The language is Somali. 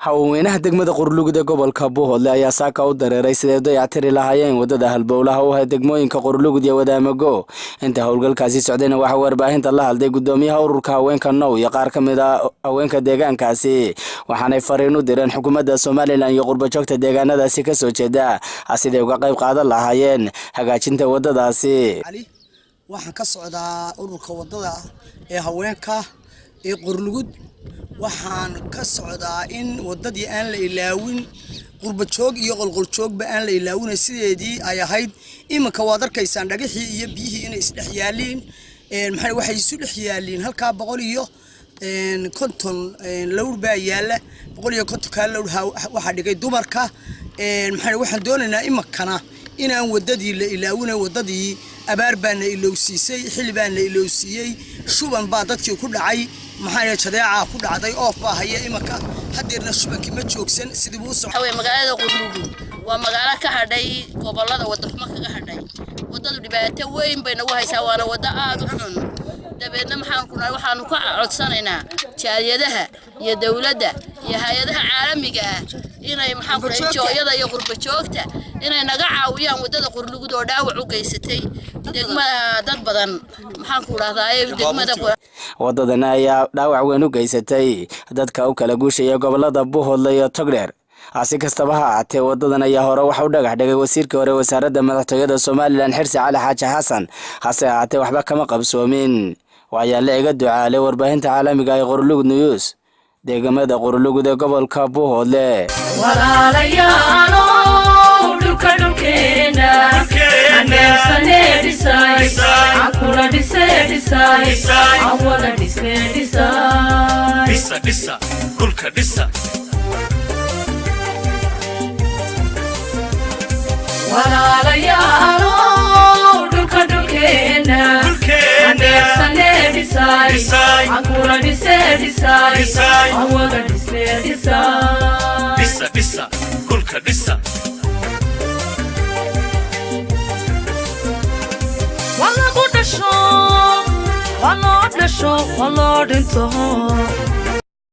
Haweenka degmada Qorilugud ee gobolka Bohol ayaa saaka u dareeray sidee dayactiri lahaayeen wadada halbowlaha u ah degmooyinka Qorilugud iyo Wadaamagoo inta howlgalkaasi socdayna waxa warbaahinta la hadlay gudoomiyaha ururka haweenka Now iyo qaar kamid ah haweenka deegaankaasi waxaanay fariin u direen xukuumadda Soomaaliland iyo qurba joogta deegaanadaasi ka soo jeeda sidee uga qayb qaadan lahaayeen hagaajinta wadadaasi. waxaan ka socdaa ururka wadada ee haweenka ee Qorilugud waxaan ka socdaa in wadadii aan la ilaawin qurba joog iyo qolqol joogba aan la ilaawin sideedii ay ahayd iminka waad arkaysaan dhagaxii iyo biyihii inay isdhex yaaliin maxay waxay isu dhex yaaliin halka 150 lawr baa yaala 150 ka lawr waxa dhigay dumarka maxay waxaan doonaynaa iminkana inaan wadadii la ilaawin wadadii abaar baana ilowsiisay xilli baana ilowsiiyay shuban baa dadkii ku dhacay maxay jadeeca ku dhacday oo faahaya imanka hadeerna shubanki ma joogsan sidii uu soo xaway magaalada Qorilugud waa magaalo ka hadhay gobolada wadamo kaga hadhay wadadu dhibaato weyn bay nagu haysaa waana wada aad u xun dabeedna waxaanu ka codsanaynaa jaariyadaha iyo dawladda iyo hay'adaha caalamiga ah inay jooyada iyo qurba joogta inay naga caawiyaan wadada Qorilugud oo dhaawac u geysatay degmada dad badan degmada wadadana ayaa dhaawac weyn u geysatay dadka u kala guushaya gobolada Bohol iyo Togdheer asi kastaba ha ahaatee wadadan ayaa hore waxa u dhagax dhigay wasiirka hore wasaaradda madaxtooyada Soomaaliland Xirsi Cali Xaaji Xasan hase ahaatee waxba kama qabsoomin waaya la iga ducaalay warbaahinta caalamiga ee Qorilugud News degmada Qorilugud ee gobolka Bohol Wallah,